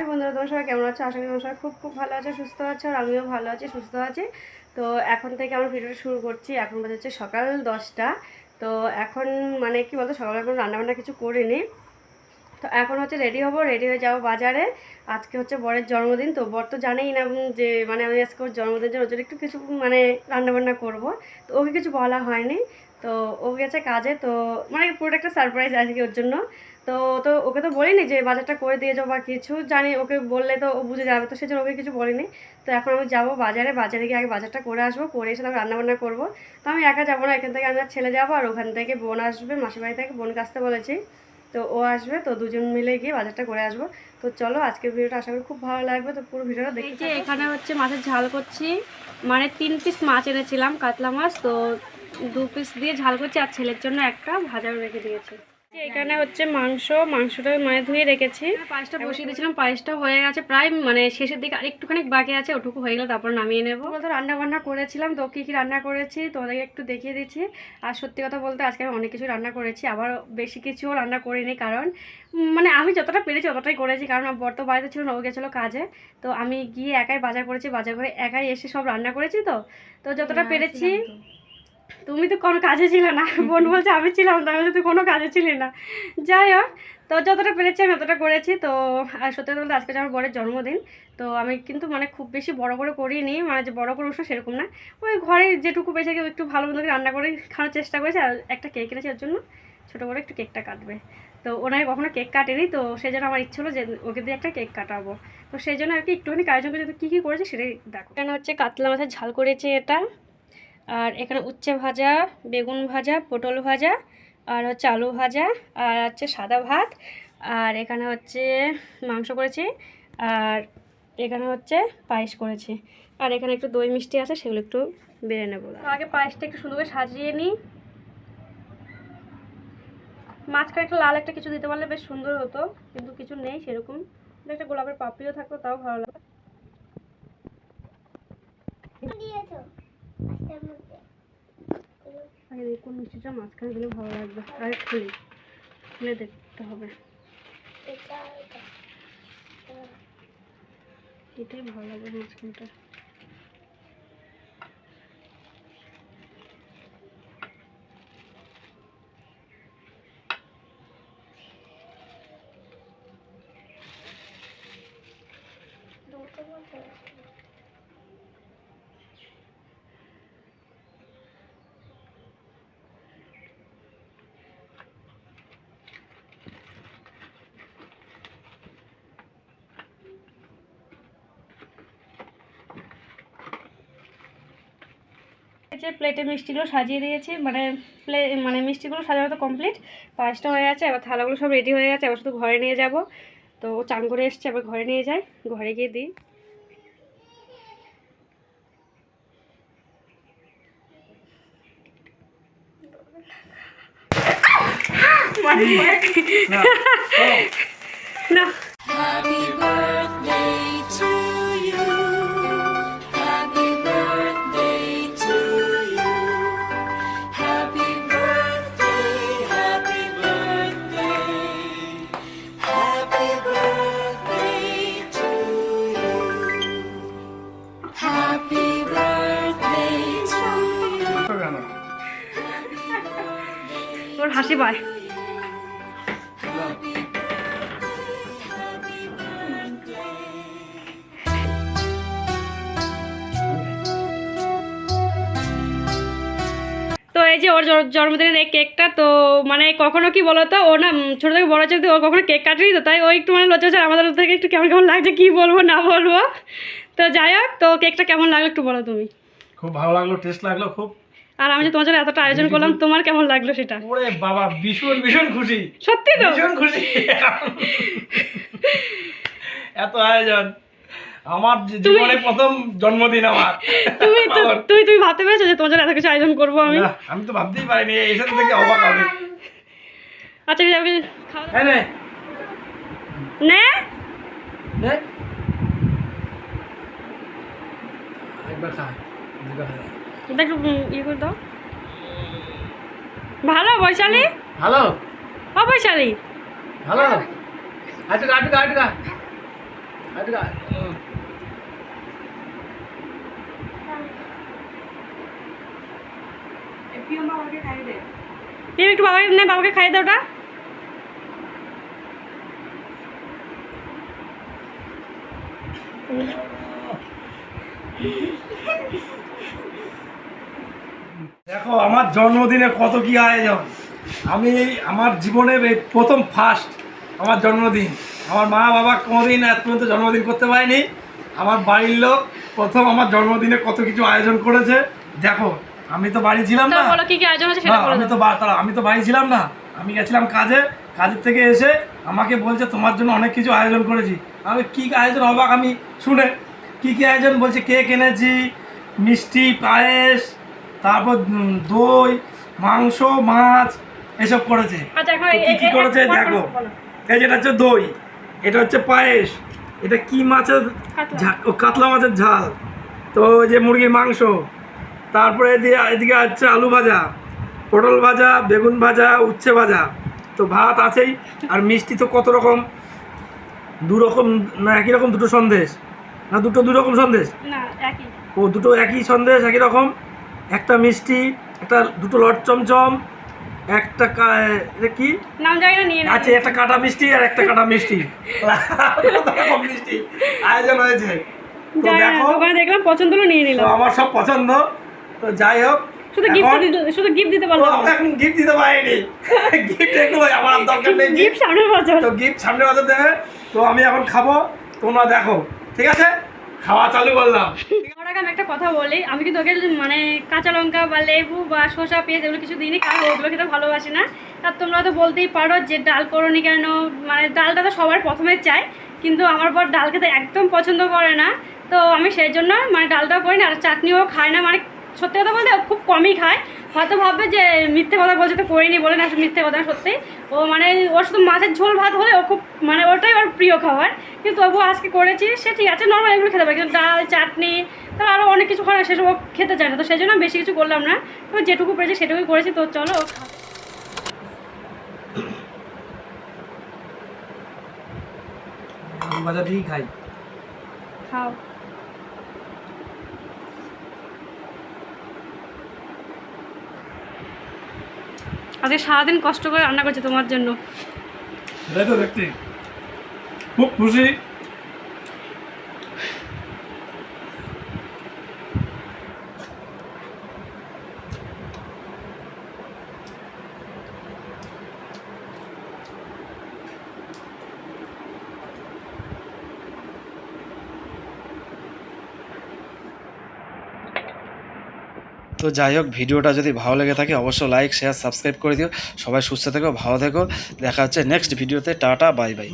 বন্ধুরা, তোমরা সবাই কেমন আছো? আশা করি তোমরা সবাই খুব খুব ভালো আছে, সুস্থ আছো। আর আমিও ভালো আছি, সুস্থ আছি। তো এখন থেকে আমরা ভিডিওটা শুরু করছি। এখন বাজে সকাল 10টা। তো এখন মানে কি বলতো, সকালে এখন রান্নাবান্না কিছু করিনি। তো এখন হচ্ছে রেডি হব, রেডি হয়ে যাবো বাজারে। আজকে হচ্ছে বরের জন্মদিন। তো বর তো জানেই না যে মানে আমি আজকে ওর জন্মদিনের জন্য ওর জন্য একটু কিছু মানে রান্নাবান্না করব। তো ওকে কিছু বলা হয়নি। তো ও গেছে কাজে। তো মানে পুরোটা একটা সারপ্রাইজ আজকে ওর জন্য। তো তো ওকে তো বলিনি যে বাজারটা করে দিয়ে যাবো বা কিছু, জানি ওকে বললে তো ও বুঝে যাবে, তো সেজন্য ওকে কিছু বলিনি। তো এখন আমি যাবো বাজারে, বাজারে গিয়ে আগে বাজারটা করে আসবো, করে এসে তারপর রান্নাবান্না করবো। তো আমি একা যাবো না, এখান থেকে আমি আর ছেলে যাবো, আর ওখান থেকে বোন আসবে, মাসির বাড়ি থেকে বোনকে আসতে বলেছি। তো ও আসবে, তো দুজন মিলে গিয়ে বাজারটা করে আসবো। তো চলো, আজকের ভিডিওটা আশা করি খুব ভালো লাগবে। তো পুরো ভিডিওটা দেখতে। যে এখানে হচ্ছে মাছের ঝাল করছি, মানে 3 পিস মাছ এনেছিলাম, কাতলা মাছ। তো 2 পিস দিয়ে ঝাল করছি, আর ছেলের জন্য একটা ভাজা রেখে দিয়েছি। এখানে হচ্ছে মাংসটা মানে ধুয়ে রেখেছি। পায়েসটা বসিয়ে দিয়েছিলাম, পায়েসটা হয়ে গেছে প্রায়, মানে শেষের দিকে আর একটুখানি বাকি আছে, ওটুকু হয়ে গেলে তারপর নামিয়ে নেবো। বলতে রান্না বান্না করেছিলাম, তো কী কী রান্না করেছি তোমাদেরকে একটু দেখিয়ে দিচ্ছি। আর সত্যি কথা বলতে আজকে আমি অনেক কিছু রান্না করেছি, আবার বেশি কিছুও রান্না করিনি, কারণ মানে আমি যতটা পেরেছি ততটাই করেছি, কারণ বর তো বাড়িতে ছিল না, ও গেছিলো কাজে। তো আমি গিয়ে একাই বাজার করেছি, বাজার করে একাই এসে সব রান্না করেছি। তো যতটা পেরেছি। তুমি তো কোনো কাজে ছিলে না, বোন বলছে আমি ছিলাম, তাই বলছে তুই কোনো কাজে ছিলি না। যাই হোক, তো যতটা পেরেছি আমি ততটা করেছি। তো আর সত্যি কথা বলতে আজকে আমার বরের জন্মদিন। তো আমি কিন্তু মানে খুব বেশি বড় করে করিনি, মানে যে বড় করে অনুষ্ঠান সেরকম না, ওই ঘরে যেটুকু বেঁচে গিয়ে একটু ভালো মতো করে রান্না করে খাওয়ার চেষ্টা করেছি। আর একটা কেক এনেছি, ওর জন্য ছোটো করে একটু কেকটা কাটবে। তো ওনাকে কখনো কেক কাটেনি, তো সেই জন্য আমার ইচ্ছে হলো যে ওকে দিয়ে একটা কেক কাটাবো। তো সেই জন্য আর কি একটুখানি আয়োজন করে কী কী করেছি সেটাই দেখো। এখানে হচ্ছে কাতলা মাছের ঝাল করেছি এটা, আর এখানে উচ্ছে ভাজা, বেগুন ভাজা, পটল ভাজা, আর হচ্ছে আলু ভাজা, আর হচ্ছে সাদা ভাত, আর এখানে হচ্ছে মাংস করেছি, আর এখানে হচ্ছে পায়েস করেছি, আর এখানে একটু দই মিষ্টি আছে, সেগুলো একটু বেড়ে নেবো। আগে পায়েসটা একটু সুন্দর করে সাজিয়ে নিই। মাঝখানে একটা লাল একটা কিছু দিতে পারলে বেশ সুন্দর হতো, কিন্তু কিছু নেই সেরকম। একটা গোলাপের পাপড়িও থাকতো, তাও ভালো লাগে। আগে দেখুন মিষ্টিটা মাঝখানে দিলে ভালো লাগবে। আগে খুলে দেখতে হবে, এটাই ভালো লাগবে মাঝখানটা। প্লেটে মিষ্টিগুলো সাজিয়ে দিয়েছি, মানে মিষ্টিগুলো সাজানো কমপ্লিট, পায়েসটা হয়ে গেছে, এবার থালাগুলো সব রেডি হয়ে গেছে, এবার শুধু ঘরে নিয়ে যাব। তো চান করে এসছে, এবার ঘরে নিয়ে যাই, ঘরে গিয়ে দিই। না Happy birthday to you. Happy birthday to you. Happy birthday, happy birthday. Happy birthday to you. Happy birthday to you. তোর হাসি পায়। তো এই যে ওর জন্মদিনের এই কেকটা, তো মানে কখনো কি বলো তো, ও না ছোটো থেকে বড় হচ্ছে, ও কখনো কেক কাটেনি, তো তাই ও একটু মানে লজ্জা হচ্ছে, আমাদের থেকে একটু কেমন কেমন লাগছে, কি বলবো না বলবো। তো যাই হোক, তো কেকটা কেমন লাগলো একটু বলো তুমি। খুব ভালো লাগলো, টেস্ট লাগলো খুব। আর আমি যে তোমার জন্য এতটা আয়োজন করলাম, তোমার কেমন লাগলো সেটা? ওরে বাবা, ভীষণ ভীষণ খুশি। সত্যি তো ভীষণ খুশি। এত আয়োজন, আমার জীবনে প্রথম জন্মদিন আমার। তুমি ভাবতে পেরেছো যে তোমার জন্য এত কিছু আয়োজন করবো আমি? আমি তো ভাবতেই পারিনি, এসব থেকে অবাক আমি। আচ্ছা খাওয়া নে একবার খা, একটু ইয়ে করে দাও। ভালো বৈশালী, ভালো ও বৈশালী ভালো। আটকা আটকা আটকা। প্রিয়ম একটু বাবাকে নে, বাবাকে খাইয়ে দাও ওটা। দেখো আমার জন্মদিনে কত কি আয়োজন। আমি আমার জীবনের এই প্রথম ফার্স্ট আমার জন্মদিন। আমার মা বাবা কোনোদিন এত পর্যন্ত জন্মদিন করতে পারেনি। আমার বাড়ির লোক প্রথম আমার জন্মদিনে কত কিছু আয়োজন করেছে। দেখো আমি তো বাড়ি ছিলাম না। বলো কি কি আয়োজন আছে না, সেটা বলো। আমি তো বাড়ি ছিলাম না, আমি গেছিলাম কাজের থেকে এসে আমাকে বলছে তোমার জন্য অনেক কিছু আয়োজন করেছি। আমি কি আয়োজন অবাক আমি শুনে, কি কি আয়োজন বলছে, কেক এনেছি, মিষ্টি, পায়েস, তারপর দই, মাংস, মাছ এসব করেছে। আচ্ছা এখন তো কি কি করেছে দেখো, এই যেটা হচ্ছে দই, এটা হচ্ছে পায়েস, এটা কি মাছের কাতলা মাছের ঝাল, তো ওই যে মুরগির মাংস, তারপরে এদিকে হচ্ছে আলু ভাজা, পটল ভাজা, বেগুন ভাজা, উচ্ছে ভাজা, তো ভাত আছেই। আর মিষ্টি তো কত রকম, দু রকম না একই রকম, দুটো সন্দেশ না দু রকম সন্দেশ, না একই, ও দুটো একই সন্দেশ একই রকম, একটা মিষ্টি, একটা দুটো লট চমচম, একটা এটা কি নাম জানি না, নিয়ে নাও। আছে, একটা কাটা মিষ্টি আর একটা কাটা মিষ্টি কত রকম মিষ্টি আয়োজন হয়েছে। তো জানি না, দেখো দোকানে দেখলাম পছন্দ হলো নিয়ে তো নিলাম। আমার সব পছন্দ। তো যাই হোক, শুধু এখন- গিফট দিতে ও, পারলাম আমরা এখন গিফট দিতে পারিনি। গিফট এগুলো আমার আর দরকার নেই। গিফট সামনের বছর। তো গিফট সামনে বছর দেবে। তো আমি এখন খাবো, তোমরা দেখো, ঠিক আছে? খাওয়া চালু করলাম। আমার আগে আমি একটা কথা বলি, আমি কিন্তু ওকে মানে কাঁচা লঙ্কা বা লেবু বা শসা পেঁয়াজ এগুলো কিছু দিইনি, কারণ ওগুলো খেতে ভালোবাসি না। আর তোমরা তো বলতেই পারো যে ডাল করোনি কেন, মানে ডালটা তো সবার প্রথমে চাই, কিন্তু আমার বর ডাল খেতে একদম পছন্দ করে না। তো আমি সেই জন্য মানে ডালটাও করি না, আর চাটনিও খায় না। মানে সত্যি কথা বলতে ও খুব কমই খায়। হয়তো ভাববে যে মিথ্যে কথা বলছে, তো করিনি বলে না, মিথ্যে কথা সত্যি। ও মানে ওর শুধু মাছের ঝোল ভাত হলে ও খুব মানে ওটাই ওর প্রিয় খাবার। কিন্তু তবুও আজকে করেছি, সে ঠিক আছে নর্মাল এগুলো খেতে পারে, কিন্তু ডাল চাটনি তার আরও অনেক কিছু খায় না, সেসব ও খেতে চায় না। তো সেই জন্য বেশি কিছু করলাম না, তো যেটুকু পেরেছি সেটুকুই করেছি। তো চলো আলু ভাজা দিয়েই খাই। খাও। আজকে সারাদিন কষ্ট করে রান্না করছি তোমার জন্য। এটাই তো দেখতে খুব খুশি। তো যাই হোক, ভিডিওটা যদি ভালো লেগে থাকে অবশ্যই লাইক শেয়ার সাবস্ক্রাইব করে দিও। সবাই সুস্থ থেকো, ভালো থেকো, দেখা হচ্ছে নেক্সট ভিডিওতে। Tata, bye bye.